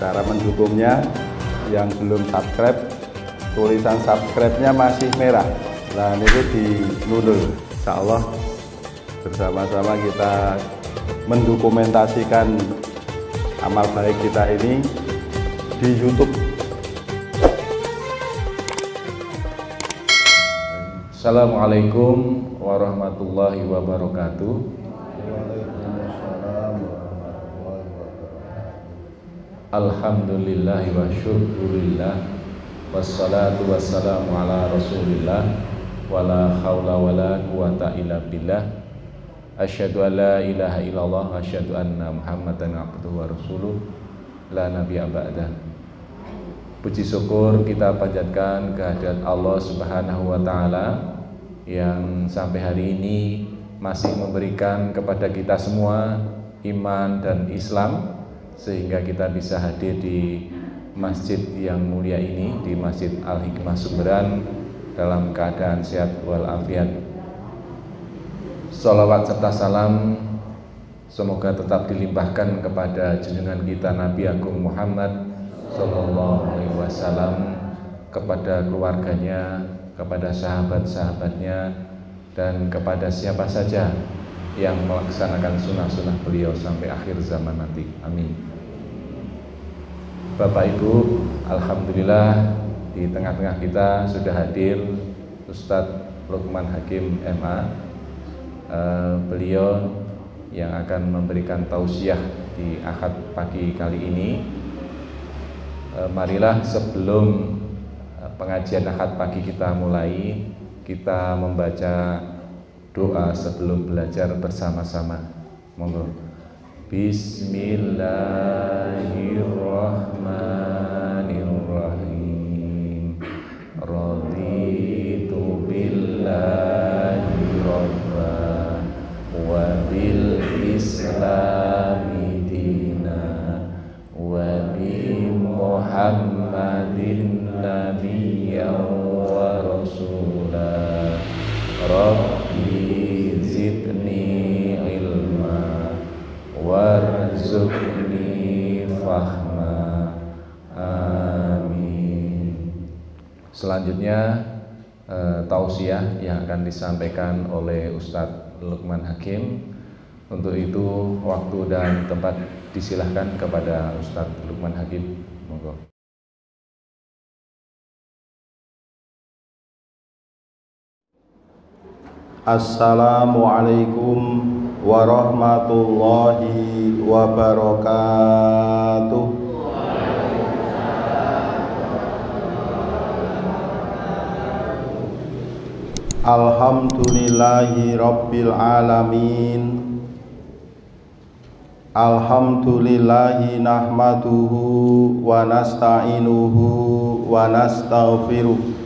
Cara mendukungnya, yang belum subscribe, tulisan subscribe-nya masih merah. Nah, itu dinundul. Insya Allah bersama-sama kita mendokumentasikan amal baik kita ini di YouTube. Assalamualaikum warahmatullahi wabarakatuh. Alhamdulillah wa syukurillah, wassalatu wassalamu ala rasulillah, wala hawla wala quwata illa billah. Asyhadu an la ilaha illallah wa asyhadu anna muhammadan abduhu wa rasuluh, la nabiyya ba'dah. Puji syukur kita panjatkan kehadirat Allah Subhanahu wa taala yang sampai hari ini masih memberikan kepada kita semua iman dan Islam sehingga kita bisa hadir di masjid yang mulia ini, di Masjid Al-Hikmah Sumberan, dalam keadaan sehat walafiat. Sholawat serta salam semoga tetap dilimpahkan kepada junjungan kita Nabi Agung Muhammad Sallallahu Alaihi Wasallam, kepada keluarganya, kepada sahabat-sahabatnya, dan kepada siapa saja yang melaksanakan sunnah-sunnah beliau sampai akhir zaman nanti. Amin. Bapak Ibu, alhamdulillah di tengah-tengah kita sudah hadir Ustadz Luqman Hakim MA. Beliau yang akan memberikan tausiah di Ahad pagi kali ini. Marilah sebelum pengajian Ahad pagi kita mulai, kita membaca doa sebelum belajar bersama-sama. Monggo. Bismillahirrahmanirrahim. Raditu billahi rabba wa bil islami dina wa bi Muhammadin nabiyyan wa rasulah. Rabbi zidni ilma warzuqni fahma. Amin. Selanjutnya tausiah yang akan disampaikan oleh Ustadz Luqman Hakim. Untuk itu waktu dan tempat disilahkan kepada Ustadz Luqman Hakim. Monggo. Assalamualaikum warahmatullahi wabarakatuh. Alhamdulillahi rabbil alamin. Alhamdulillahi nahmaduhu wa nasta'inuhu wa nastaghfiruh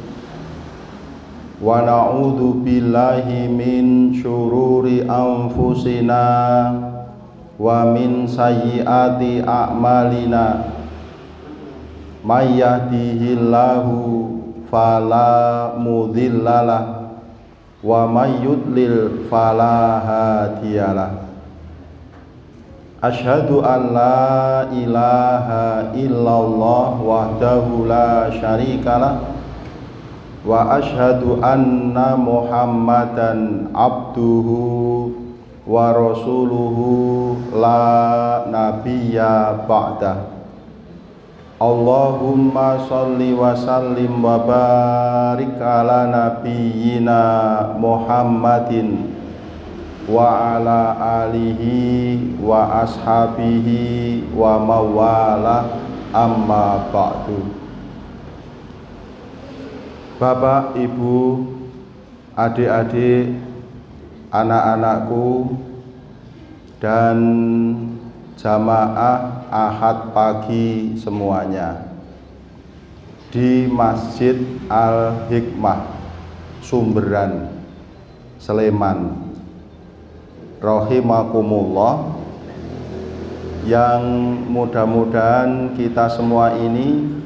wa na'udzu billahi min syururi anfusina wa min sayyiati a'malina. May yahdihillahu fala mudhillalah wa may yudlil fala hadiyalah. Asyhadu an la ilaha illallah wahdahu la syarikalah wa asyhadu anna Muhammadan abduhu wa rasuluhu la nabiyya ba'dah. Allahumma sholli wa sallim wa barik ala nabiyyina Muhammadin wa ala alihi wa ashabihi wa mawala, amma ba'du. Bapak, Ibu, adik-adik, anak-anakku, dan jamaah Ahad pagi semuanya di Masjid Al-Hikmah Sumberan, Sleman, rahimakumullah, yang mudah-mudahan kita semua ini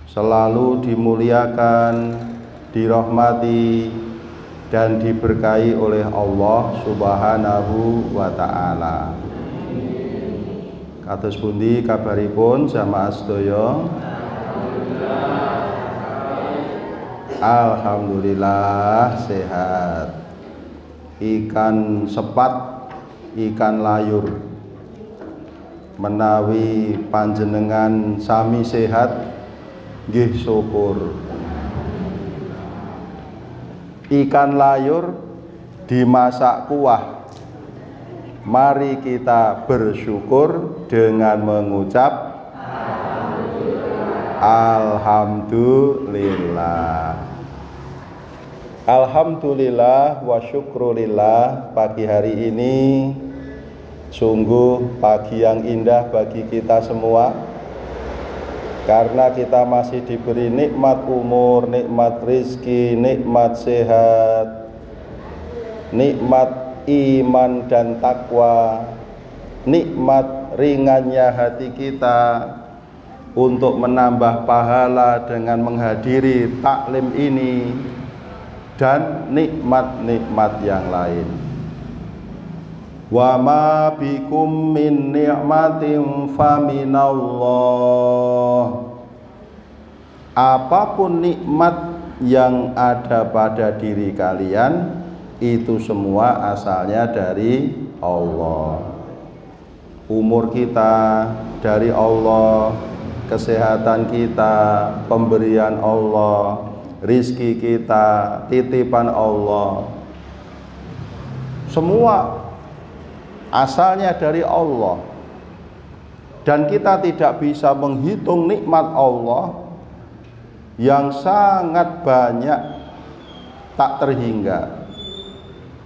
selalu dimuliakan, dirahmati, dan diberkahi oleh Allah Subhanahu wa ta'ala. Kados pundi kabaripun jamaah sedaya? Alhamdulillah sehat. Ikan sepat, ikan layur. Menawi panjenengan sami sehat, nggih syukur. Ikan layur dimasak kuah. Mari kita bersyukur dengan mengucap Alhamdulillah. Alhamdulillah wa syukrulillah. Pagi hari ini sungguh pagi yang indah bagi kita semua, karena kita masih diberi nikmat umur, nikmat rizki, nikmat sehat, nikmat iman dan takwa, nikmat ringannya hati kita untuk menambah pahala dengan menghadiri taklim ini, dan nikmat-nikmat yang lain. Wa ma bikum min ni'matin faminallah. Apapun nikmat yang ada pada diri kalian, itu semua asalnya dari Allah. Umur kita dari Allah, kesehatan kita pemberian Allah, rizki kita titipan Allah, semua asalnya dari Allah. Dan kita tidak bisa menghitung nikmat Allah yang sangat banyak, tak terhingga.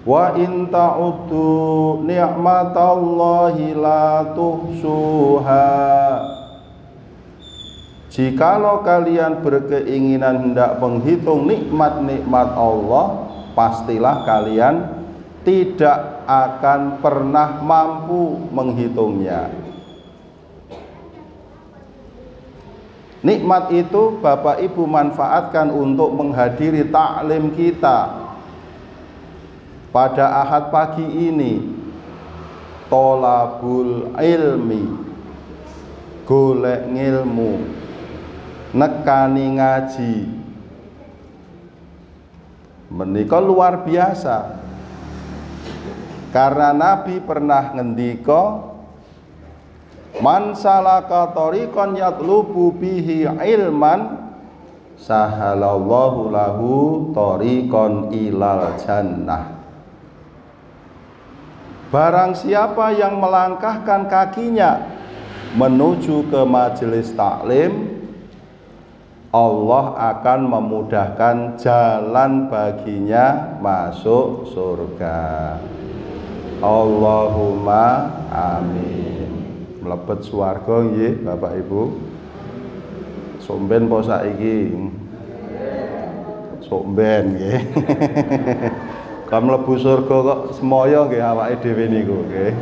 Wa in ta'uddu ni'matallahi la tuhsuha. Jikalau kalian berkeinginan hendak menghitung nikmat-nikmat Allah, pastilah kalian tidak akan pernah mampu menghitungnya. Nikmat itu Bapak Ibu manfaatkan untuk menghadiri taklim kita pada Ahad pagi ini. Tolabul ilmi, golek ngilmu, nekani ngaji, menika luar biasa. Karena Nabi pernah ngendika, man salaka tariqan yatlubu bihi ilman sahalallahu lahu tariqan ilal jannah. Barang siapa yang melangkahkan kakinya menuju ke majelis taklim, Allah akan memudahkan jalan baginya masuk surga. Allahumma amin. Mlebet swarga nggih Bapak Ibu. Somben po saiki. Somben nggih. Kan mlebu surga kok semoyo nggih awake dhewe niku nggih.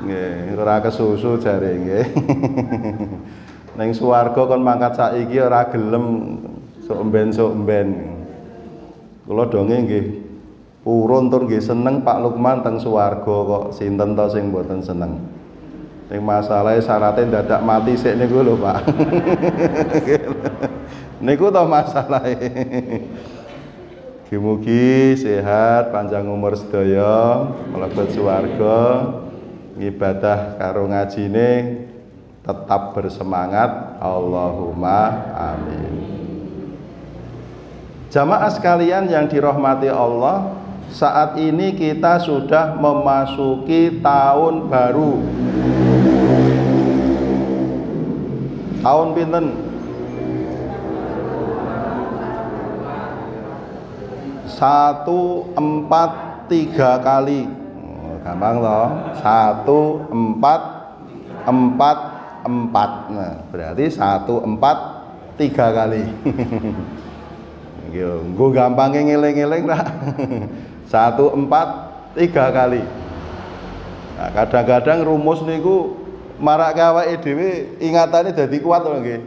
Nggih, ora kesusu jare nggih. Ning swarga kon mangkat saiki ora gelem sok-ben. Kula donge nggih purun tur nggih seneng Pak Lukman teng swarga kok, sinten to sing mboten seneng. Ning masalahe syaraté dadak mati sik niku lho, Pak. Niku to masalahe. Mugi-mugi sehat, panjang umur sedaya, mlebet swarga, ibadah karo ngajine tetap bersemangat. Allahumma amin. Jamaah sekalian yang dirahmati Allah, saat ini kita sudah memasuki tahun baru. Tahun pinten? 1, 4, 3 kali. Gampang loh. 1, 4, 4, 4. Nah, berarti 1, 4, 3 kali. Nggo gampange ngeling-eling ra. 1, 4, 3 kali. Nah, kadang-kadang rumus niku marake awake dhewe ingatane dadi kuat lho nggih.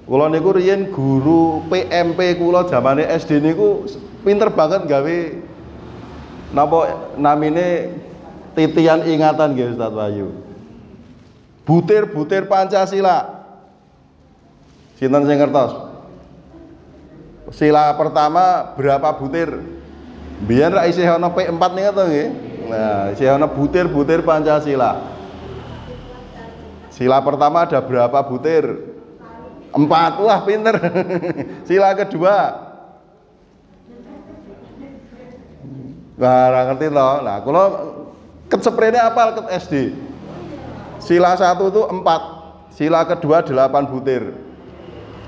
Kula niku riyen guru PMP kula zamane SD niku pinter banget gawe napa namine titian ingatan nggih Ustaz Wahyu. Butir-butir Pancasila. Sinten sing ngertos? Sila pertama berapa butir? Biyen ra isih ana P4 niku to nggih. Nah, isih ana butir-butir Pancasila. Sila pertama ada berapa butir? 4. Wah, pinter. Sila kedua. Wah, ora ngerti to. Nah, kula keceprene apal ket SD. Sila 1 itu 4. Sila kedua 8 butir.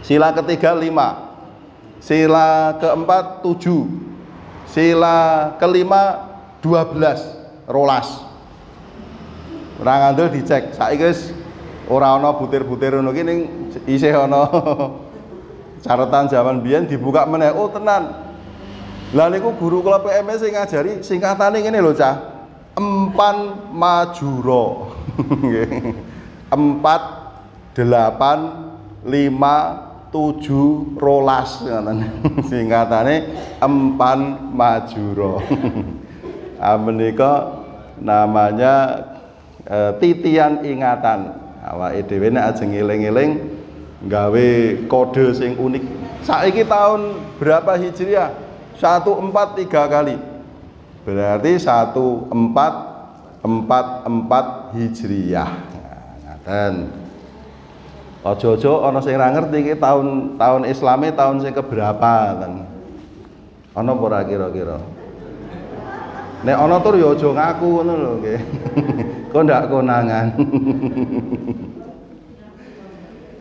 Sila ketiga 5. Sila keempat 7. Sila kelima 12. Rolas. Ora ngandel dicek. Saiki wis ora ana butir-butir ngono ki ning isih ana catatan zaman biyen dibuka meneh. Oh tenan. Lah niku guru kula PMS sing ngajari singkatane ngene lho, Cah. Empan Majuro. Nggih. 4 8 5 7 rolas ngoten. Singkatane Empan Majuro. Menika namanya titian ingatan. Awake dhewe nek ajeng eling-eling gawe kode sing unik. Saiki tahun berapa Hijriah? 14 3 kali. Berarti 1444 Hijriah. Ngaten. Aja-aja ana sing ra ngerti iki tahun Islame tahun sing keberapa ten. Ana apa ora kira-kira? Nek ana tur ya aja ngaku ngono lho nggih. Kok ndak konangan.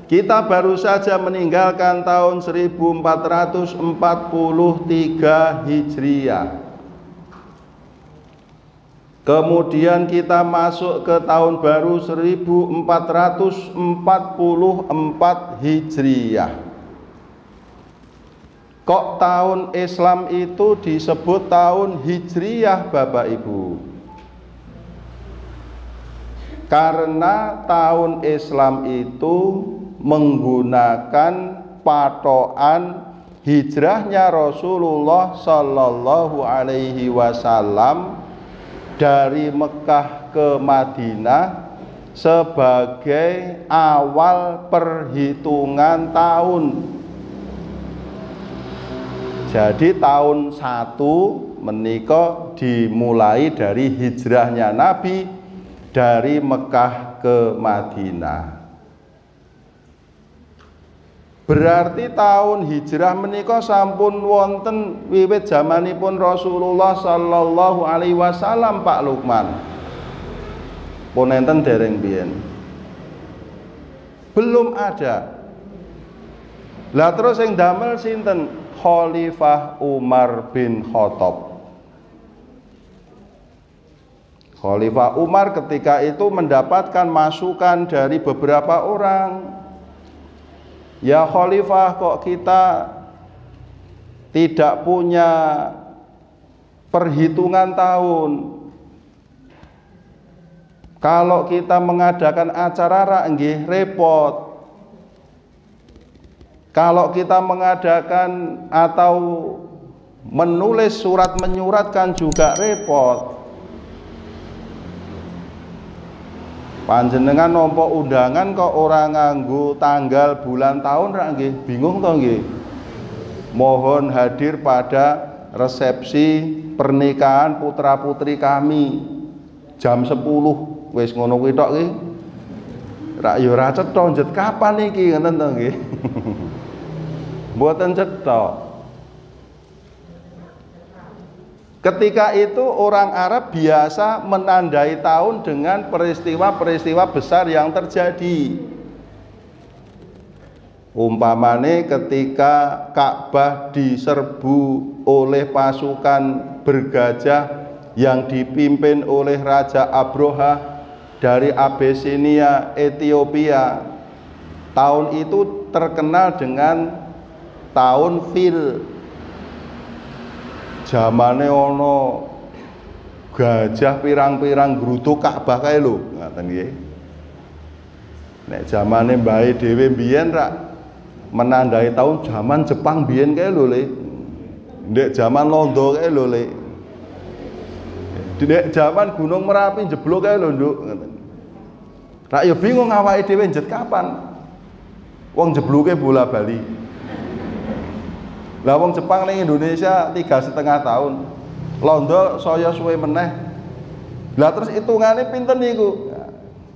Kita baru saja meninggalkan tahun 1443 Hijriah. Kemudian kita masuk ke tahun baru 1444 Hijriah. Kok tahun Islam itu disebut tahun Hijriah, Bapak Ibu? Karena tahun Islam itu menggunakan patokan hijrahnya Rasulullah Sallallahu Alaihi Wasallam dari Mekah ke Madinah sebagai awal perhitungan tahun. Jadi tahun 1 menika dimulai dari hijrahnya Nabi dari Mekah ke Madinah. Berarti tahun hijrah menika sampun wonten wiwit zamanipun Rasulullah Sallallahu Alaihi Wasallam, Pak Lukman. Pun enten dereng biyen. Belum ada. Lah terus yang damel sinten? Khalifah Umar bin Khattab. Khalifah Umar ketika itu mendapatkan masukan dari beberapa orang. Ya Khalifah, kok kita tidak punya perhitungan tahun? Kalau kita mengadakan acara nggih repot. Kalau kita mengadakan atau menulis surat menyuratkan juga repot. Panjenengan nampa undangan kok ora nganggo tanggal bulan tahun ra nggih bingung to nggih. Mohon hadir pada resepsi pernikahan putra-putri kami jam 10. Wis ngono kuwi tok iki. Ra ya ora cetha njet kapan iki ngoten to nggih. Mboten cetha. Ketika itu orang Arab biasa menandai tahun dengan peristiwa-peristiwa besar yang terjadi. Umpamane ketika Ka'bah diserbu oleh pasukan bergajah yang dipimpin oleh Raja Abroha dari Abyssinia, Ethiopia. Tahun itu terkenal dengan tahun Fil. Zamane ana gajah pirang-pirang ngrutuk Ka'bah kae lho, ngaten nggih. Nek zamane mbahe dhewe mbiyen rak menandai tahun zaman Jepang biyen kae lho, Le. Nek zaman Londo kae lho, Le. Nek zaman Gunung Merapi jeblok kae lho, Nduk, ngaten. Rak ya bingung awake dhewe njet kapan. Wong jebluke bola bali. Lah wong Jepang ning Indonesia 3,5 tahun. Londo saya suwe meneh. Lah terus hitungane pinten niku?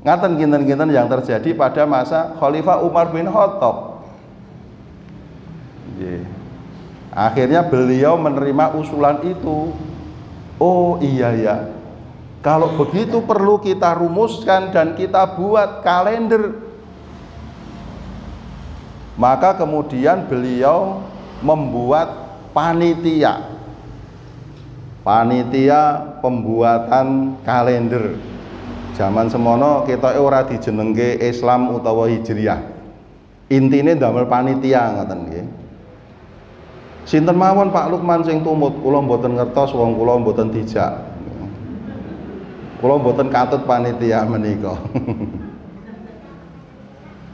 Ngaten kinten-kinten yang terjadi pada masa Khalifah Umar bin Khattab. Akhirnya beliau menerima usulan itu. Oh iya ya, kalau begitu perlu kita rumuskan dan kita buat kalender. Maka kemudian beliau membuat panitia pembuatan kalender. Zaman semono kita ora dijenengke Islam utawa Hijriah. Intine damel panitia ngoten nggih. Sinten mawon Pak Lukman sing tumut, kula mboten ngertos, wong kula mboten dijak. Kula mboten katut panitia menika.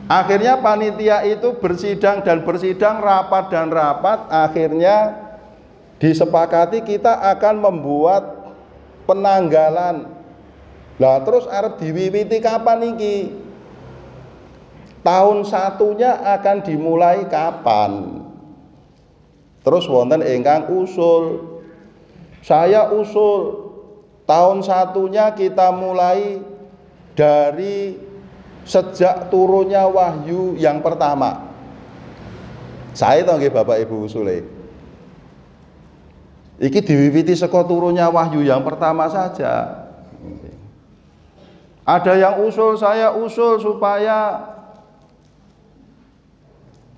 Akhirnya panitia itu bersidang dan bersidang, rapat dan rapat, akhirnya disepakati kita akan membuat penanggalan. Lah terus arep diwiwiti kapan iki? Tahun satunya akan dimulai kapan? Terus wonten ingkang usul. Saya usul tahun satunya kita mulai dari sejak turunnya wahyu yang pertama. Saya tahu nggih Bapak Ibu usule. Iki diwiwiti saka turunnya wahyu yang pertama saja. Ada yang usul, saya usul supaya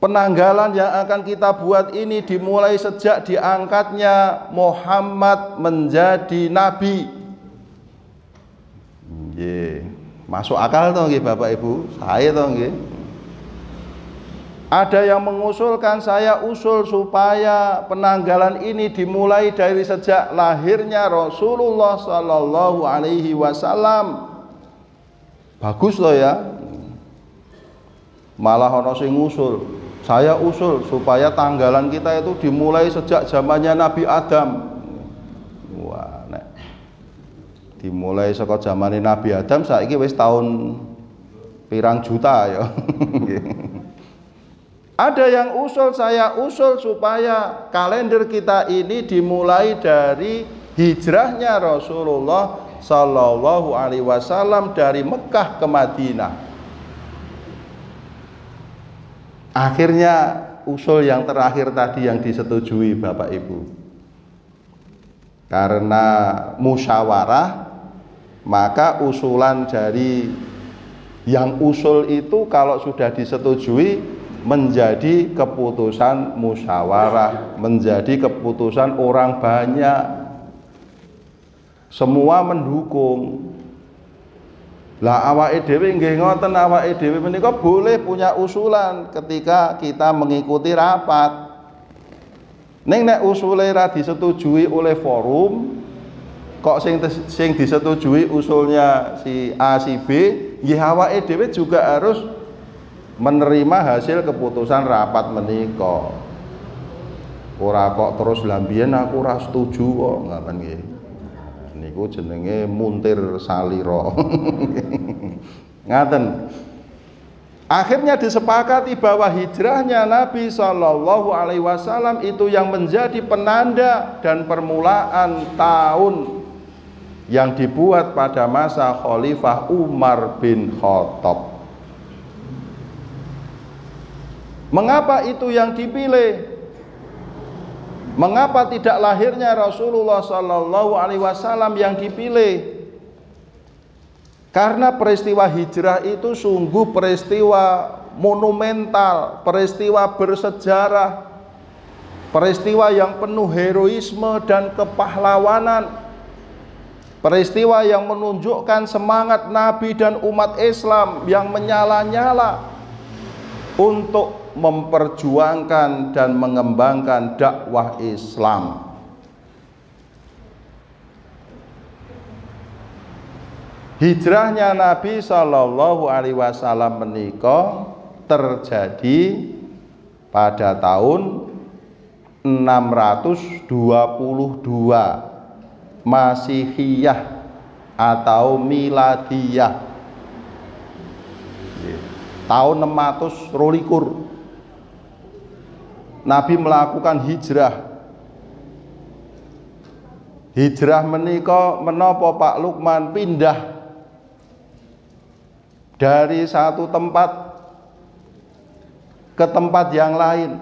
penanggalan yang akan kita buat ini dimulai sejak diangkatnya Muhammad menjadi nabi. Masuk akal toh nggih Bapak Ibu? Saya toh nggih. Ada yang mengusulkan, saya usul supaya penanggalan ini dimulai dari sejak lahirnya Rasulullah Sallallahu Alaihi Wasallam. Bagus loh ya. Malah ono sing ngusul. Saya usul supaya tanggalan kita itu dimulai sejak zamannya Nabi Adam. Wah, nek dimulai saka zamane Nabi Adam saiki wis tahun pirang juta ya. Ada yang usul, saya usul supaya kalender kita ini dimulai dari hijrahnya Rasulullah Sallallahu Alaihi Wasallam dari Mekah ke Madinah. Akhirnya usul yang terakhir tadi yang disetujui Bapak Ibu. Karena musyawarah, maka usulan dari yang usul itu kalau sudah disetujui menjadi keputusan musyawarah, menjadi keputusan orang banyak. Semua mendukung. Lah awake dhewe nggih ngoten, awake dhewe menika boleh punya usulan ketika kita mengikuti rapat. Ning nek usule ra disetujui oleh forum, kok sing disetujui usulnya si A si B, nggih awake dhewe juga harus menerima hasil keputusan rapat menika. Ora kok terus lambien aku ora setuju kok, ngaten nggih. Niku jenenge muntir salira. Ngaten. Akhirnya disepakati bahwa hijrahnya Nabi Sallallahu Alaihi Wasallam itu yang menjadi penanda dan permulaan tahun yang dibuat pada masa Khalifah Umar bin Khattab. Mengapa itu yang dipilih? Mengapa tidak lahirnya Rasulullah Sallallahu Alaihi Wasallam yang dipilih? Karena peristiwa hijrah itu sungguh peristiwa monumental, peristiwa bersejarah, peristiwa yang penuh heroisme dan kepahlawanan, peristiwa yang menunjukkan semangat Nabi dan umat Islam yang menyala-nyala untuk memperjuangkan dan mengembangkan dakwah Islam. Hijrahnya Nabi Sallallahu Alaihi Wasallam menika terjadi pada tahun 622 Masihiyah atau Miladiyah. tahun 622 Nabi melakukan hijrah. Hijrah menika menapa Pak Lukman pindah dari satu tempat ke tempat yang lain,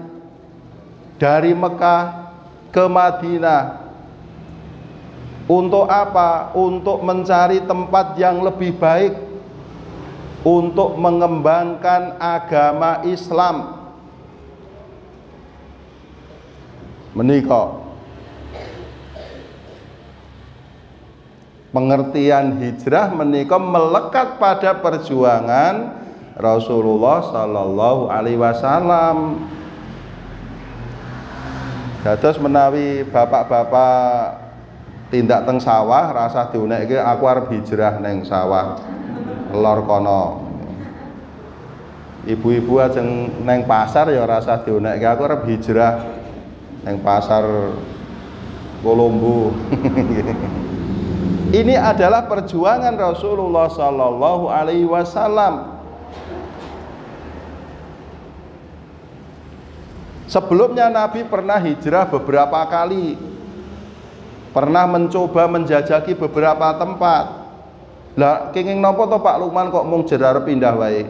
dari Mekah ke Madinah. Untuk apa? Untuk mencari tempat yang lebih baik, untuk mengembangkan agama Islam. Menika pengertian hijrah menika melekat pada perjuangan Rasulullah sallallahu alaihi wasallam. Dados menawi bapak-bapak tindak teng sawah rasa diunekke aku arep hijrah neng sawah lor kono. Ibu-ibu ajeng neng pasar ya rasa diunekke aku arep hijrah neng pasar Kolombo. Ini adalah perjuangan Rasulullah sallallahu alaihi wasallam. Sebelumnya Nabi pernah hijrah beberapa kali, pernah mencoba menjajaki beberapa tempat. Lah kenging napa to Pak Lukman kok mung jer arep pindah wae?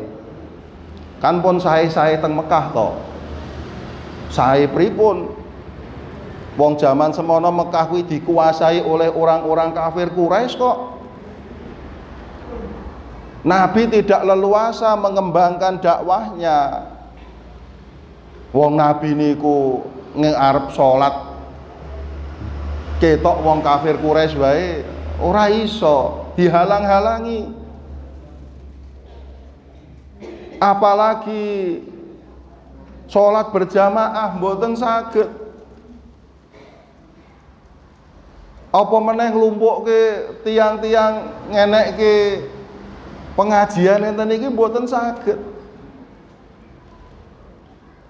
Kan pun sae-sae teng Mekah to. Sae pripun? Wong zaman semono Mekah kuwi dikuasai oleh orang-orang kafir Quraisy kok. Nabi tidak leluasa mengembangkan dakwahnya. Wong Nabi niku ngarep salat ketok wong kafir Quraisy wae ora iso, dihalang-halangi. Apalagi salat berjamaah mboten saged. Apa meneh nglumpukke tiang-tiang ngenekke pengajian enten iki mboten saged.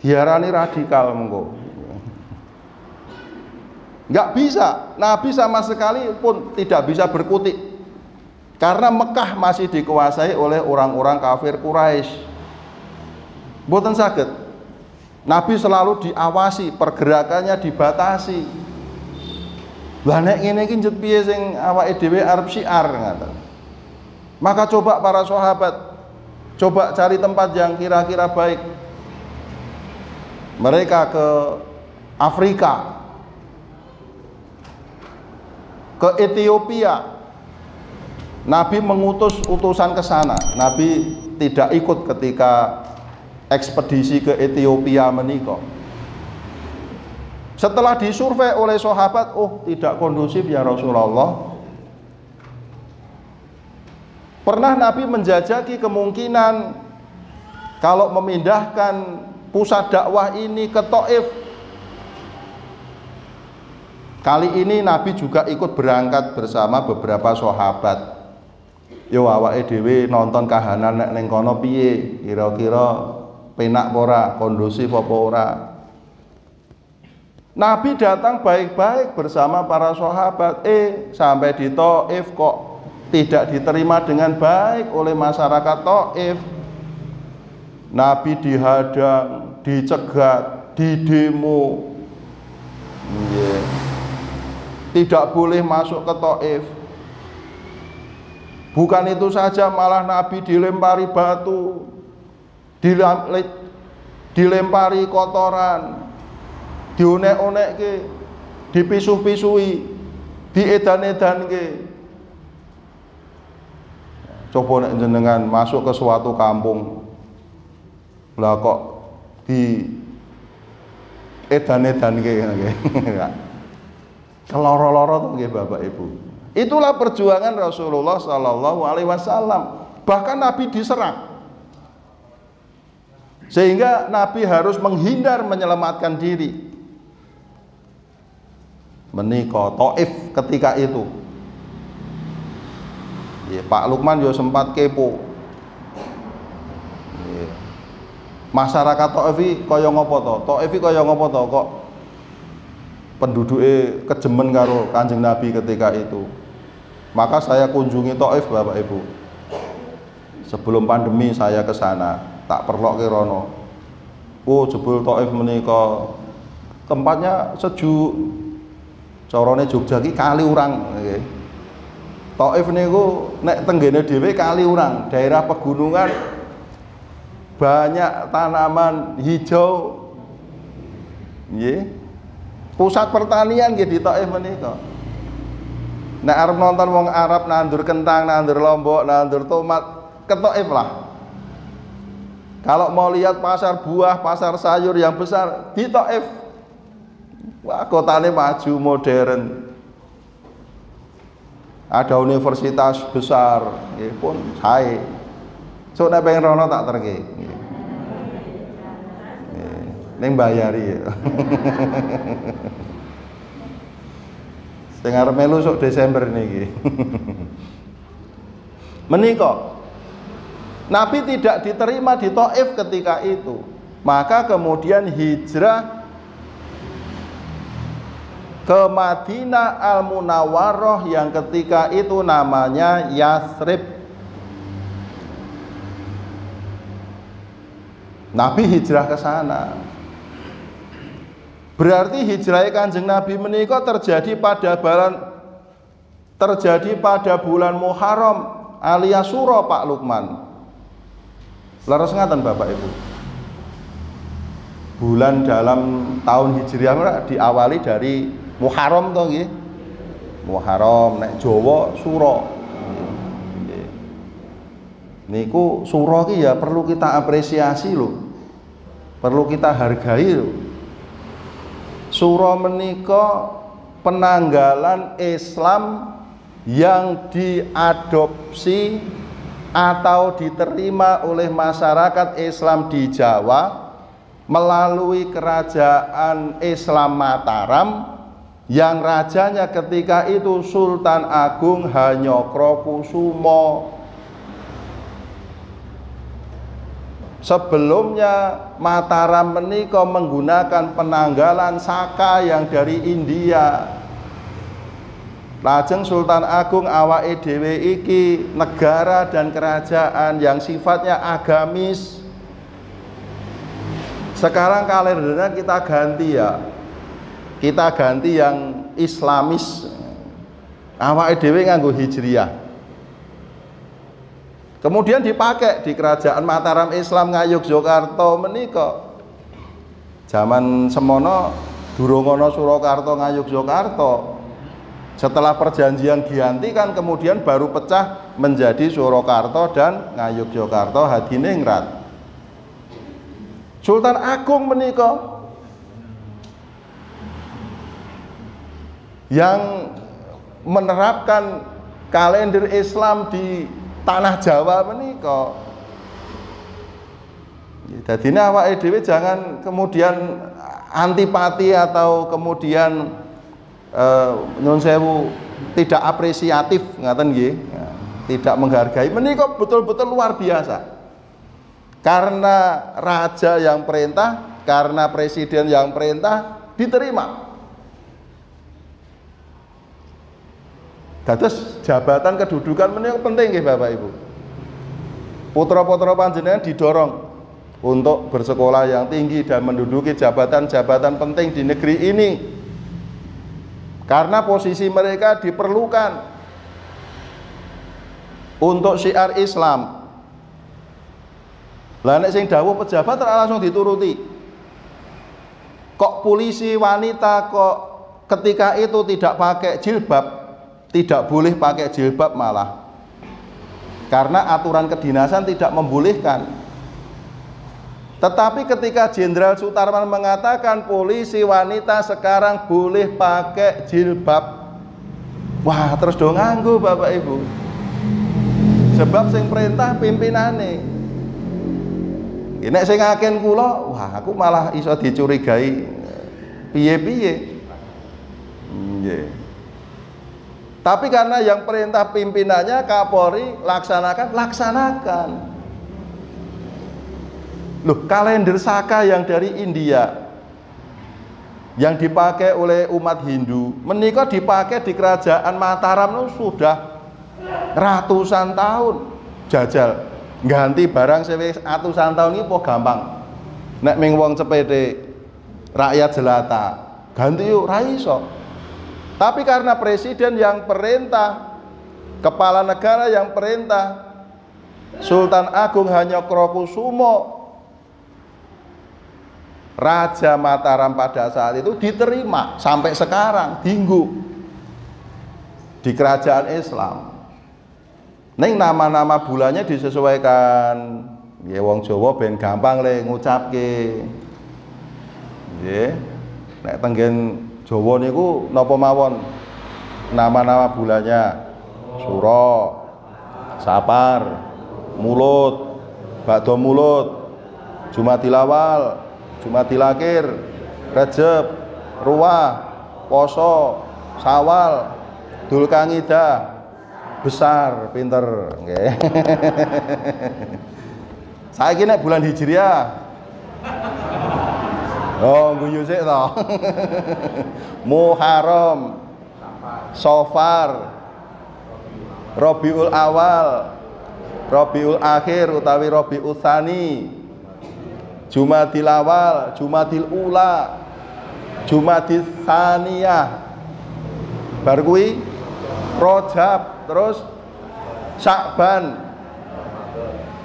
Diarani radikal mengko. Enggak bisa, Nabi sama sekali pun tidak bisa berkutik. Karena Mekah masih dikuasai oleh orang-orang kafir Quraisy. Mboten saged. Nabi selalu diawasi, pergerakannya dibatasi. Lah nek ngene iki njet piye sing awake dhewe arep syiar ngaten. Maka coba para sahabat coba cari tempat yang kira-kira baik. Mereka ke Afrika, ke Ethiopia. Nabi mengutus utusan ke sana. Nabi tidak ikut ketika ekspedisi ke Ethiopia menika. Setelah disurvei oleh sahabat, oh tidak kondusif ya Rasulullah. Pernah Nabi menjajaki kemungkinan kalau memindahkan pusat dakwah ini ke Taif. Kali ini Nabi juga ikut berangkat bersama beberapa sahabat. Yo awake dhewe nonton kahanan nek ning kono piye? Kira-kira penak apa ora, kondusif apa ora? Nabi datang baik-baik bersama para sahabat. Sampai di Taif kok tidak diterima dengan baik oleh masyarakat Taif. Nabi dihadang, dicegat, didemo. Tidak boleh masuk ke Taif. Bukan itu saja, malah Nabi dilempari batu, dilempari kotoran, dionek-onekke, dipisuh-pisui, diedan-edanke. Coba nek jenengan masuk ke suatu kampung, lah kok di edan-edanke nggih. Keloro-loro to nggih Bapak Ibu. Itulah perjuangan Rasulullah sallallahu alaihi wasallam. Bahkan Nabi diserang. Sehingga Nabi harus menghindar menyelamatkan diri. Menika Taif ketika itu. Ya, Pak Lukman juga sempat kepo. Ya. Masyarakat Taif kaya ngopo to? Taif kaya ngopo to kok penduduke kejemen karo Kanjeng Nabi ketika itu. Maka saya kunjungi Taif Bapak Ibu. Sebelum pandemi saya ke sana. tak perlokke rono. Oh jebul Thaif menika tempatnya sejuk. Carane Jogja ki kali urang nggih. Thaif niku nek tenggene dhewe kali urang, daerah pegunungan banyak tanaman hijau. Nggih. Pusat pertanian nggih di Thaif menika. Nek arep nonton wong Arab nandur kentang, nandur lombok, nandur tomat, ke Thaif lah. Kalau mau lihat pasar buah, pasar sayur yang besar di Thaif. Wah, kotanya maju, modern. Ada universitas besar, ya pun sae. So nek pengen rono tak terke. Ning bayari ya. Sing arep melu sok Desember niki. Menika Nabi tidak diterima di Thaif ketika itu. Maka kemudian hijrah ke Madinah Al-Munawwarah yang ketika itu namanya Yathrib. Nabi hijrah ke sana. Berarti hijrah Kanjeng Nabi menika terjadi pada bulan Muharram alias Suro Pak Lukman. Leres ngaten Bapak Ibu. Bulan dalam tahun Hijriah diawali dari Muharram to nggih. Muharram nek Jawa Suro. Niku Suro ki ya perlu kita apresiasi loh. Perlu kita hargai loh. Suro menika penanggalan Islam yang diadopsi atau diterima oleh masyarakat Islam di Jawa melalui kerajaan Islam Mataram yang rajanya ketika itu Sultan Agung Hanyokrokusumo. Sebelumnya Mataram menika menggunakan penanggalan Saka yang dari India. Lajeng Sultan Agung awake dhewe iki negara dan kerajaan yang sifatnya agamis. Sekarang kalendernya kita ganti ya. Kita ganti yang Islamis. Awake dhewe nganggo Hijriah. Kemudian dipakai di kerajaan Mataram Islam Ngayogyakarta menika. Zaman semono durung ana Surakarta Ngayogyakarta. Setelah perjanjian Giyanti kan kemudian baru pecah menjadi Surakarta dan Ngayogyakarta Hadiningrat. Sultan Agung menika yang menerapkan kalender Islam di tanah Jawa menika. Dadine awake dhewe jangan kemudian antipati atau kemudian nyuwun sewu tidak apresiatif ngaten nggih. Tidak menghargai menika betul-betul luar biasa. Karena raja yang perintah, karena presiden yang perintah diterima. Dados jabatan kedudukan menika penting nggih Bapak Ibu. Putra-putra panjenengan didorong untuk bersekolah yang tinggi dan menduduki jabatan-jabatan penting di negeri ini. Karena posisi mereka diperlukan untuk syiar Islam. Lah nek sing dawuh pejabat langsung dituruti. Kok polisi wanita kok ketika itu tidak pakai jilbab, tidak boleh pakai jilbab malah. Karena aturan kedinasan tidak membolehkan. Tetapi ketika Jenderal Sutarman mengatakan polisi wanita sekarang boleh pakai jilbab, wah terus do nganggo Bapak Ibu. Sebab sing perintah pimpinane. Nek sing ngaken kula, wah aku malah iso dicurigai piye-piye. Nggih. Tapi karena yang perintah pimpinannya Kapolri laksanakan. Loh, kalender Saka yang dari India yang dipakai oleh umat Hindu menika dipakai di kerajaan Mataram sudah ratusan tahun. Jajal Ganti barang sewis atusan tahun iki po gampang. Nek ming wong cepete rakyat jelata, ganti yuk ra iso. Tapi karena presiden yang perintah, kepala negara yang perintah, Sultan Agung Hanyokrokusumo, Raja Mataram pada saat itu diterima sampai sekarang dinggu di kerajaan Islam. Neng nama-nama bulannya disesuaikan. Ya wong Jawa ben gampang le ngucapke. Nggih. Nek tenggen Jawa niku napa mawon nama-nama bulannya? Suro, Sapar, Mulut, Bakdo Mulut, Jumadil Awal, Jumadil Akhir, Rejab, Ruwah, Poso, Sawal, Dzulqa'dah, besar, pinter, nggih. Saiki nek bulan Hijriah. Oh, guyu sik to. Muharram, Safar, Rabiul Awal, Rabiul Akhir utawi Rabiul Tsani, Jumadil Awal, Jumadil Ula, Jumadil Tsaniyah. Bar kuwi Rajab, terus Sya'ban,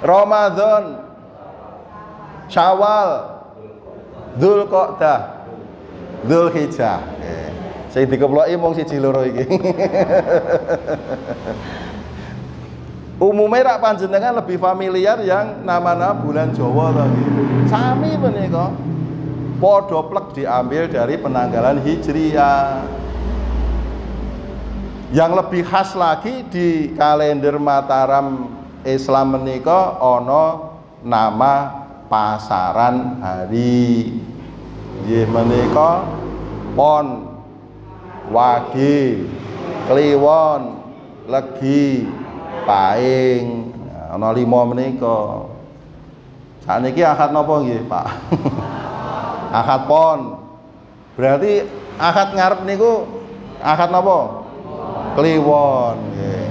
Ramadan, Syawal, Dzulqa'dah, Dzulhijjah. Sing dikeploki mung siji loro iki. Umumnya rak panjenengan lebih familiar yang nama-nama bulan Jawa tadi. Sami menika padha plek diambil dari penanggalan Hijriah. Yang lebih khas lagi di kalender Mataram Islam menika ana nama pasaran hari. Nggih menika Pon, Wage, Kliwon, Legi, Paing. Ana 5 menika. Sakniki akad napa nggih, Pak? Akad Pon. Berarti akad ngarep niku akad napa? Kliwon. Nggih.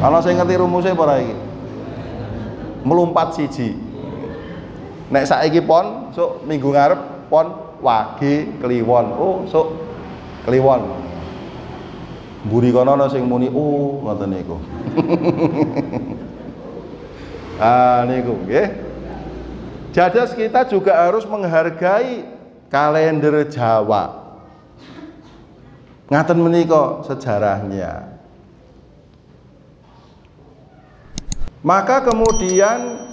Ana sing ngerti rumusé apa ora iki? Melumpat siji. Nek saiki Pon, sok minggu ngarep Pon, Wage, Kliwon. Oh, sok Kliwon. Mburi kono ana sing muni oh ngoten niku. Ah niku nggih. Jadas kita juga harus menghargai kalender Jawa. Ngaten menika sejarahnya. Maka kemudian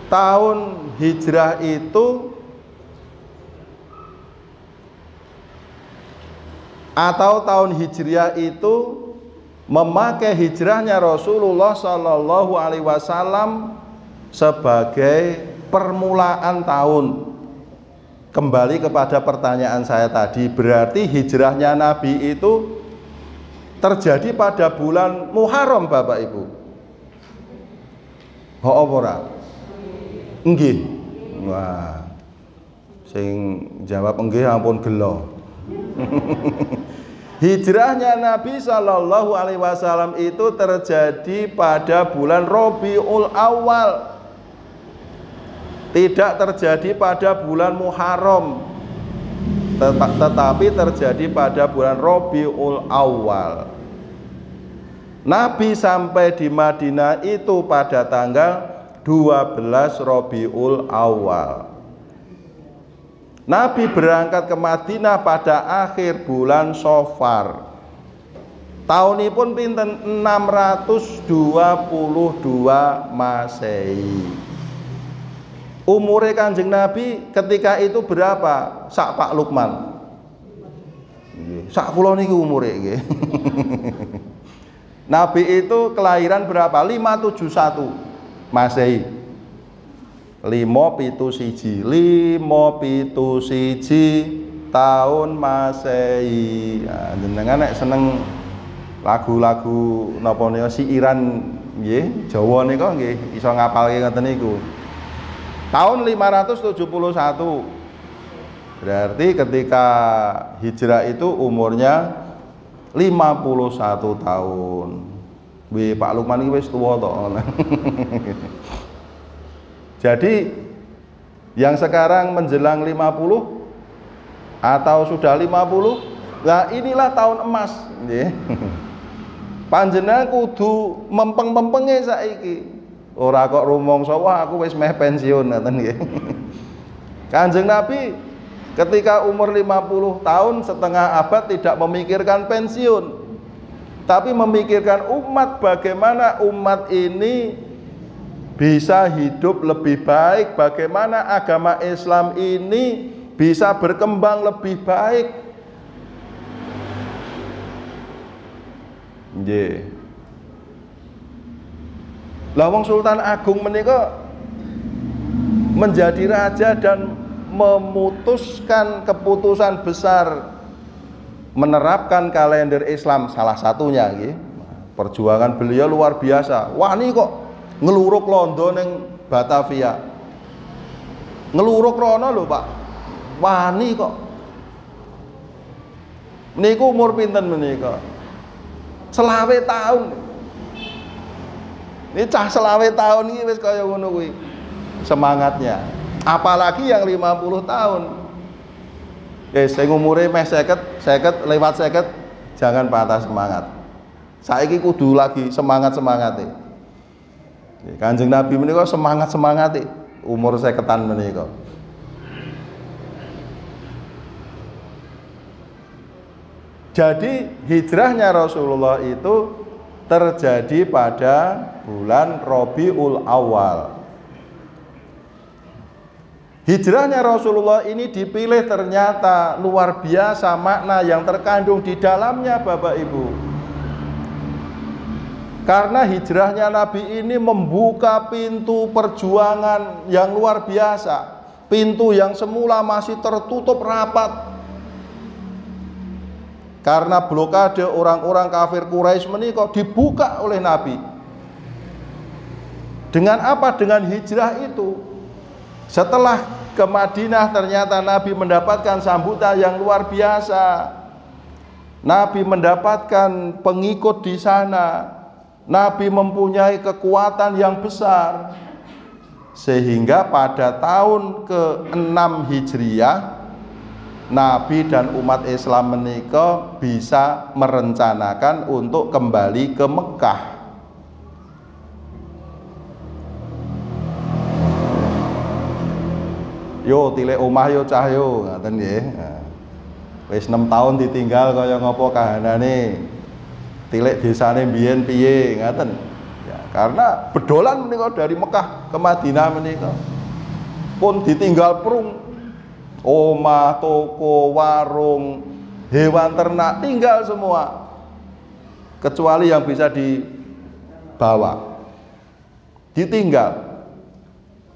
tahun Hijrah itu atau tahun Hijriah itu memakai hijrahnya Rasulullah Shallallahu Alaihi Wasallam sebagai permulaan tahun. Kembali kepada pertanyaan saya tadi, berarti hijrahnya Nabi itu terjadi pada bulan Muharram, Bapak Ibu? Ho ora? Nggih. Wah. Sing jawab nggih ampun gelo. Hijrahnya Nabi Shallallahu Alaihi Wasallam itu terjadi pada bulan Rabiul Awal. Tidak terjadi pada bulan Muharram, tetapi terjadi pada bulan Rabiul Awal. Nabi sampai di Madinah itu pada tanggal 12 Rabiul Awal. Nabi berangkat ke Madinah pada akhir bulan Safar. Taunipun pinten 622 Masehi. Umure Kanjeng Nabi ketika itu berapa? Sak Pak Lukman. Sak kula niki umure nggih. Nabi itu kelahiran berapa? 571 Masehi. 571 tahun Masehi. Nah, jenengan nek seneng lagu-lagu napa nika siiran nggih, Jawa nika nggih iso ngapalke ngoten niku. Tahun 571. Berarti ketika hijrah itu umurnya 51 tahun. Wih, Pak Lukman iki wis tuwa to. Jadi yang sekarang menjelang 50 atau sudah 50, nah inilah tahun emas nggih. Panjenengan kudu mempeng-mempenge saiki. Ora kok rumangsa wah aku wis meh pensiun ngoten nggih. Kanjeng Nabi ketika umur 50 tahun setengah abad tidak memikirkan pensiun, tapi memikirkan umat, bagaimana umat ini bisa hidup lebih baik, bagaimana agama Islam ini bisa berkembang lebih baik. Nggih. Lah wong Sultan Agung menika menjadi raja dan memutuskan keputusan besar menerapkan kalender Islam, salah satunya nggih. Perjuangan beliau luar biasa. Wah ini kok ngeluruk londo ning Batavia. Ngeluruk rono lho, Pak. Wani kok. Niku umur pinten menika? 20 tahun. Ini cah 20 tahun iki wis kaya ngono kuwi semangatnya. Apalagi yang 50 tahun. Sing umure meh 50 lewat 50 jangan patah semangat. Saiki kudu lagi semangat-semangate. Kanjeng Nabi menika semangat-semangate umur 50-an menika. Jadi hijrahnya Rasulullah itu terjadi pada bulan Rabiul Awal. Hijrahnya Rasulullah ini dipilih ternyata luar biasa makna yang terkandung di dalamnya, Bapak Ibu. Karena hijrahnya Nabi ini membuka pintu perjuangan yang luar biasa. Pintu yang semula masih tertutup rapat karena blokade orang-orang kafir Quraisy menika dibuka oleh Nabi. Dengan apa? Dengan hijrah itu. Setelah ke Madinah ternyata Nabi mendapatkan sambutan yang luar biasa. Nabi mendapatkan pengikut di sana. Nabi mempunyai kekuatan yang besar. Sehingga pada tahun ke-6 Hijriah Nabi dan umat Islam menika bisa merencanakan untuk kembali ke Mekah. Yo tilik omah yo cah yo ngaten nggih. Wis 6 tahun ditinggal kaya ngapa kahanane. Tilik desane mbiyen piye ngaten. Ya, karena bedolan menika dari Mekah ke Madinah menika pun ditinggal prung. Omah, toko, warung, hewan ternak tinggal semua, kecuali yang bisa dibawa, ditinggal.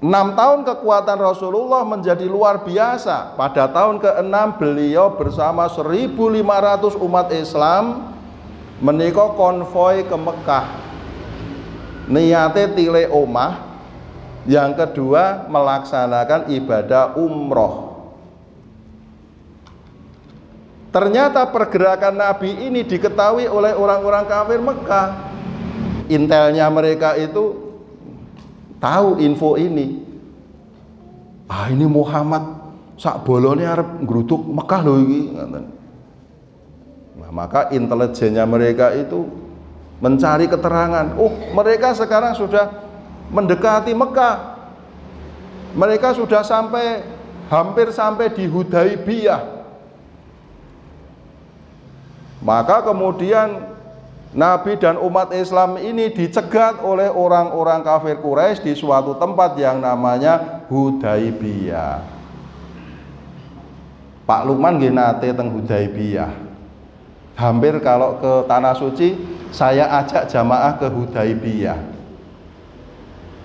6 tahun kekuatan Rasulullah menjadi luar biasa. Pada tahun ke-6 beliau bersama 1.500 umat Islam menika konvoi ke Mekah. Niate tile omah, yang kedua melaksanakan ibadah umroh. Ternyata pergerakan Nabi ini diketahui oleh orang-orang kafir Mekah. Intelnya mereka itu tahu info ini. Ah ini Muhammad sak bolone arep nggruduk Mekah lho iki. Nah, maka intelijennya mereka itu mencari keterangan. Oh, mereka sekarang sudah mendekati Mekah. Mereka sudah hampir sampai di Hudaibiyah. Maka kemudian Nabi dan umat Islam ini dicegat oleh orang-orang kafir Quraisy di suatu tempat yang namanya Hudaibiyah. Pak Lukman nggih nate teng Hudaibiyah. Hampir kalau ke Tanah Suci saya ajak jamaah ke Hudaibiyah.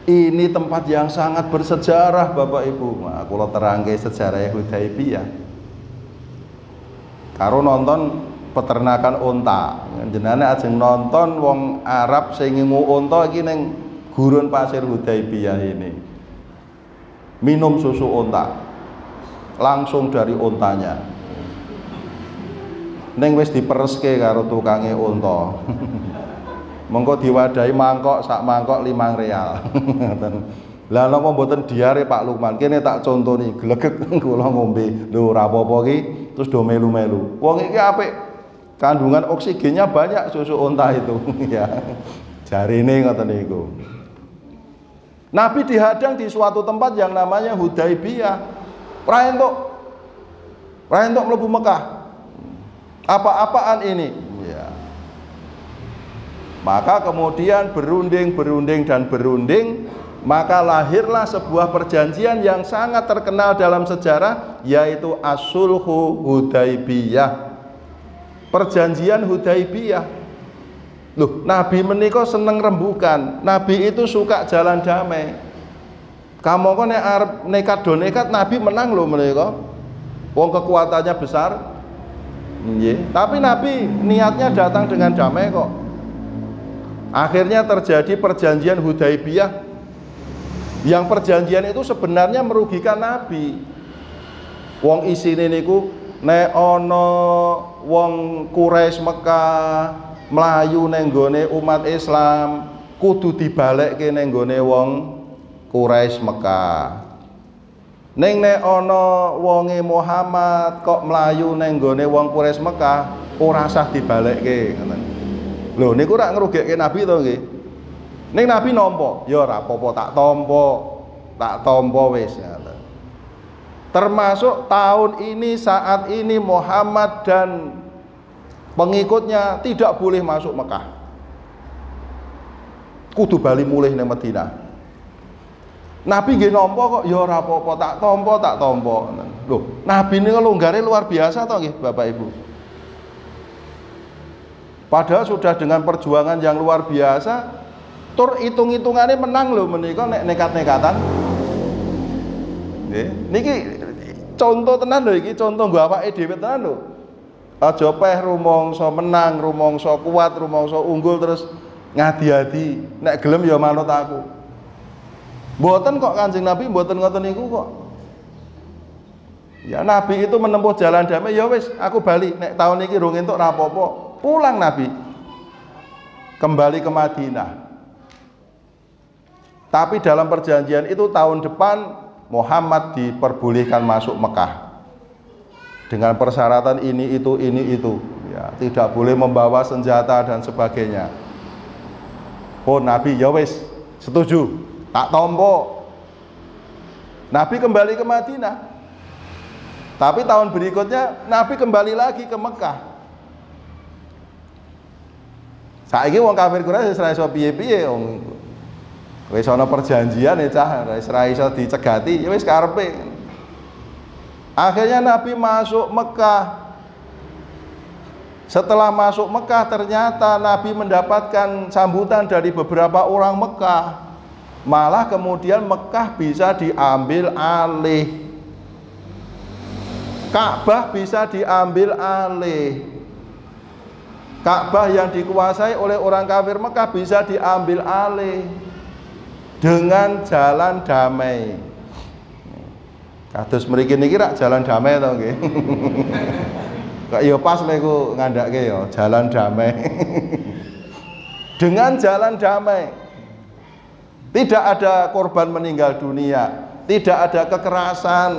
Ini tempat yang sangat bersejarah Bapak Ibu. Nah, kula terangke sejarah Hudaibiyah. Karo nonton peternakan unta. Jenengan ajeng nonton wong Arab sing ngingu unta iki ning gurun pasir Hudaibiyah ini. Minum susu unta. Langsung dari untanya. Ning wis dipereske karo tukange unta. Mengko diwadahi mangkok sak mangkok 5 real. Lah napa mboten diare Pak Lukman? Kene tak contoni, glegek kula ngombe. Lho ora apa-apa ki, terus do melu-melu. Wong iki apik. Kandungan oksigennya banyak susu unta itu ya. Jarine ngoten niku. Nabi dihadang di suatu tempat yang namanya Hudaibiyah. Ora entuk mlebu Mekah. Apa-apaan ini? Ya. Maka kemudian berunding, maka lahirlah sebuah perjanjian yang sangat terkenal dalam sejarah, yaitu As-Sulhu Hudaibiyah. Perjanjian Hudaibiyah. Loh, Nabi menika seneng rembukan. Nabi itu suka jalan damai. Kamu kok nek arep nekat Nabi menang lho menika. Wong kekuatannya besar. Nggih, tapi Nabi niatnya datang dengan damai kok. Akhirnya terjadi perjanjian Hudaibiyah. Yang perjanjian itu sebenarnya merugikan Nabi. Wong isine niku nek ana wong Quraisy Mekah mlayu ning nggone umat Islam kudu dibalekke ning nggone wong Quraisy Mekah. Ning nek ana wonge Muhammad kok mlayu ning nggone wong Quraisy Mekah ora sah dibalekke ngoten. Lho niku rak ngrugikke Nabi to nggih. Ning Nabi nampa, ya ora apa-apa tak tampa wis ngoten. Termasuk tahun ini, saat ini Muhammad dan pengikutnya tidak boleh masuk Mekah. Kudu bali mulih nang Madinah. Nabi nggih nampa kok ya ora apa-apa tak tampa. Loh, Nabi niku longgare luar biasa to nggih Bapak Ibu. Padahal sudah dengan perjuangan yang luar biasa, tur hitung-hitungannya menang lho menika nek nekat-nekatan. Nggih, niki contoh tenan lho iki, contoh nggo awake dhewe tenan lho. Aja peh rumangsa menang, rumangsa kuat, rumangsa unggul terus ngadi-adi. Nek gelem ya manut aku. Mboten kok Kanjeng Nabi mboten ngoten niku kok. Ya Nabi itu menempuh jalan damai, ya wis aku bali nek tahun iki rung entuk ora apa-apa. Pulang Nabi. Kembali ke Madinah. Tapi dalam perjanjian itu tahun depan Muhammad diperbolehkan masuk Mekah dengan persyaratan ini itu ya, tidak boleh membawa senjata dan sebagainya. Oh Nabi ya wis setuju, tak tompo. Nabi kembali ke Madinah. Tapi tahun berikutnya Nabi kembali lagi ke Mekah. Saiki wong kafir Quraisy wis ora iso piye-piye wong wis ana perjanjian ya cah, wis ora iso dicegati, ya wis karepe. Akhirnya Nabi masuk Mekah. Setelah masuk Mekah ternyata Nabi mendapatkan sambutan dari beberapa orang Mekah. Malah kemudian Mekah bisa diambil alih. Ka'bah bisa diambil alih. Ka'bah yang dikuasai oleh orang kafir Mekah bisa diambil alih dengan jalan damai. Kados mriki niki rak jalan damai to nggih. Kok ya pas lek ku ngandhake ya jalan damai. Dengan jalan damai. Tidak ada korban meninggal dunia, tidak ada kekerasan.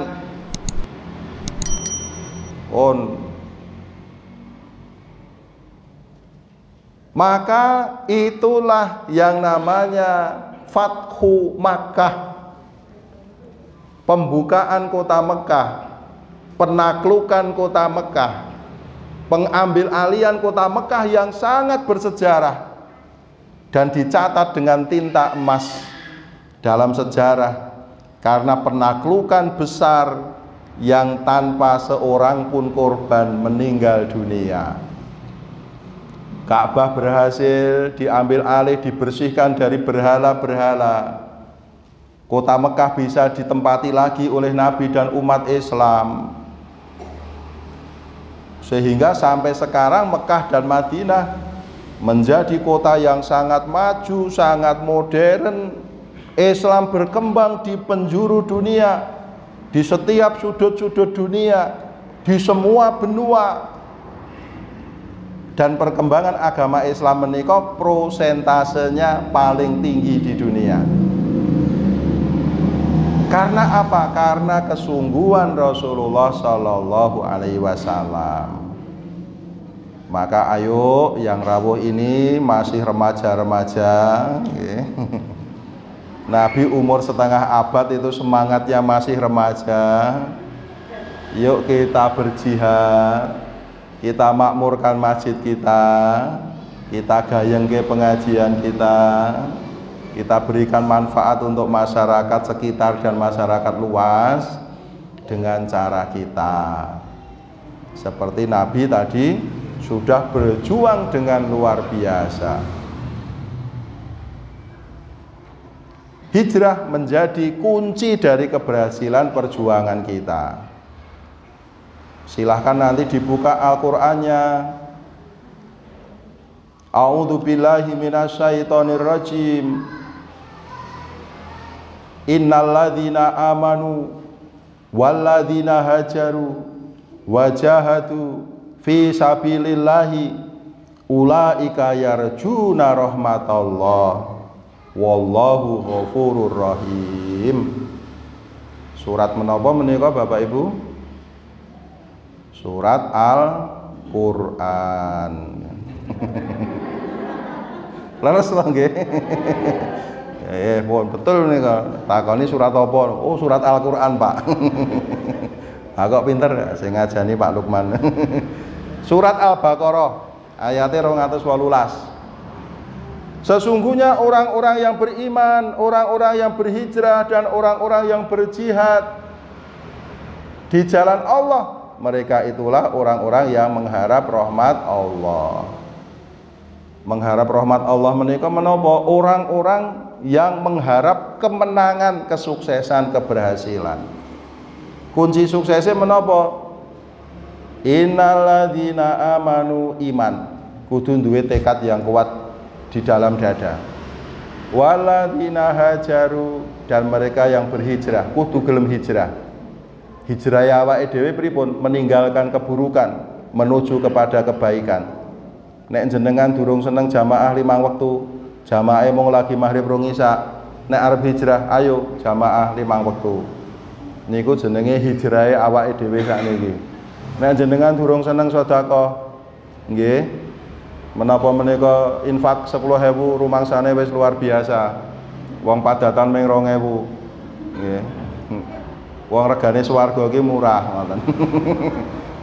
Maka itulah yang namanya Fathu Makkah, pembukaan kota Mekah, penaklukan kota Mekah, pengambil alihan kota Mekah yang sangat bersejarah dan dicatat dengan tinta emas dalam sejarah karena penaklukan besar yang tanpa seorang pun korban meninggal dunia. Ka'bah berhasil diambil alih, dibersihkan dari berhala-berhala. Kota Mekah bisa ditempati lagi oleh Nabi dan umat Islam. Sehingga sampai sekarang Mekah dan Madinah menjadi kota yang sangat maju, sangat modern. Islam berkembang di penjuru dunia, di setiap sudut-sudut dunia, di semua benua. Dan perkembangan agama Islam menika prosentasenya paling tinggi di dunia. Karena apa? Karena kesungguhan Rasulullah Shallallahu Alaihi Wasallam. Maka ayo yang rawuh ini masih remaja-remaja, Nabi umur setengah abad itu semangatnya masih remaja. Yuk kita berjihad, kita makmurkan masjid kita gayeng ke pengajian kita berikan manfaat untuk masyarakat sekitar dan masyarakat luas dengan cara kita. Seperti Nabi tadi sudah berjuang dengan luar biasa. Hijrah menjadi kunci dari keberhasilan perjuangan kita. Silahkan nanti dibuka Al-Qur'annya. A'udzubillahi minasyaitonirrajim. Innalladzina amanu walladzina hajaru wajahadu fi sabilillahi ulaika yarjuna rahmatallah wallahu ghafurur rahim. Surat menapa menika Bapak Ibu? Surat Al-Qur'an. Leres lho nggih. Mohon betul nika. Takoni surat apa? Oh, surat Al-Qur'an, Pak. Kok pinter sing ngajani Pak Lukman. Surat Al-Baqarah ayatnya 218. Sesungguhnya orang-orang yang beriman, orang-orang yang berhijrah dan orang-orang yang berjihad di jalan Allah, mereka itulah orang-orang yang mengharap rahmat Allah. Mengharap rahmat Allah menika menapa? Orang-orang yang mengharap kemenangan, kesuksesan, keberhasilan. Kunci suksesnya menapa? Innalladzina amanu iman, kudu duwe tekad yang kuat di dalam dada. Walladzina hajaru, dan mereka yang berhijrah kudu gelem hijrah. Hijrah ya awake dhewe pripun? Meninggalkan keburukan menuju kepada kebaikan. Nek jenengan durung seneng jamaah 5 wektu, jamaah mung lagi maghrib rong isya, nek arep hijrah ayo jamaah 5 wektu. Niku jenenge hijrahe awake dhewe sakniki. Nek jenengan durung seneng sedekah, nggih, menapa menika infak 10.000 rumangsane wis luar biasa. Wong padatan ming 2.000. Nggih. Wong regane swarga iki murah ngoten.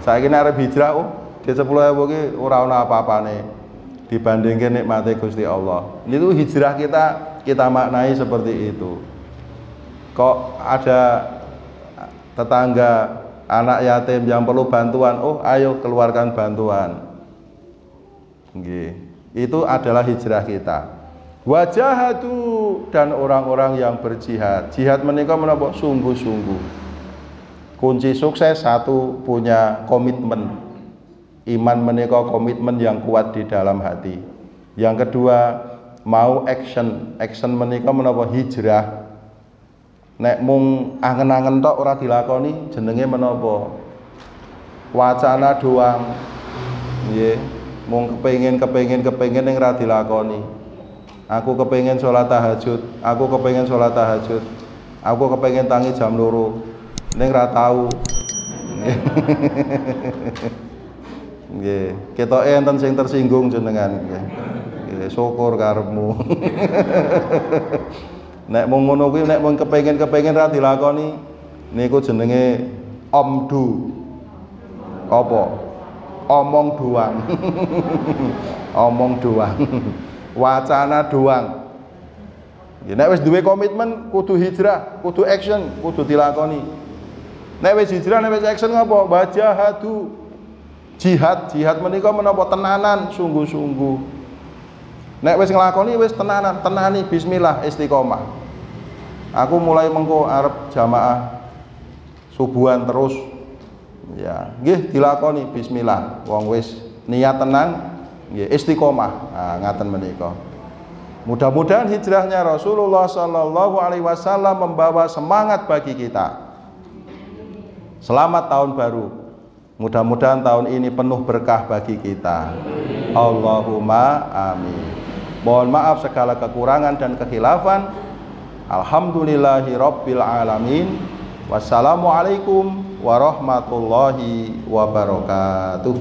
Saiki nek arep hijrah di 10.000 iki ora ana apa-apane dibandingke nikmate Gusti Allah. Itu hijrah kita maknai seperti itu. Kok ada tetangga anak yatim yang perlu bantuan, oh ayo keluarkan bantuan. Nggih. Itu adalah hijrah kita. Wajahatu, dan orang-orang yang berjihad. Jihad menika menapa? Sungguh-sungguh. Kunci sukses satu, punya komitmen. Iman menika komitmen yang kuat di dalam hati. Yang kedua, mau action. Action menika menapa? Hijrah. Nek mung angen-angen tok ora dilakoni jenenge menapa? Wacana doang. Nggih, mung kepengin ning ora dilakoni. Aku kepengin sholat tahajud, aku kepengin sholat tahajud, aku kepengin tangi jam 2, ning ra tau. Nggih, ketoke enten sing tersinggung jenengan nggih. Nggih, syukur karepmu. Nek mung ngono kuwi, nek mung kepengin ra dilakoni niku jenenge omdu. Apa? Omong doang. Omong doang. Wacana doang. Nek wis duwe komitmen kudu hijrah, kudu action, kudu dilakoni. Nek wis hijrah, nek wis action ngapa? Wajahadu. Jihad menika menapa? Tenanan, sungguh-sungguh. Nek wis nglakoni wis tenanan, tenani bismillah istiqomah. Aku mulai mengko arep jamaah subuhan terus. Ya, nggih dilakoni bismillah. Wong wis niat tenan, nggih istiqomah. Nah, ngaten menika. Mudah-mudahan hijrahnya Rasulullah Shallallahu Alaihi Wasallam membawa semangat bagi kita. Selamat tahun baru. Mudah-mudahan tahun ini penuh berkah bagi kita. Allahumma amin. Mohon maaf segala kekurangan dan kekhilafan. Alhamdulillahirabbil alamin. Wassalamualaikum warahmatullahi wabarakatuh.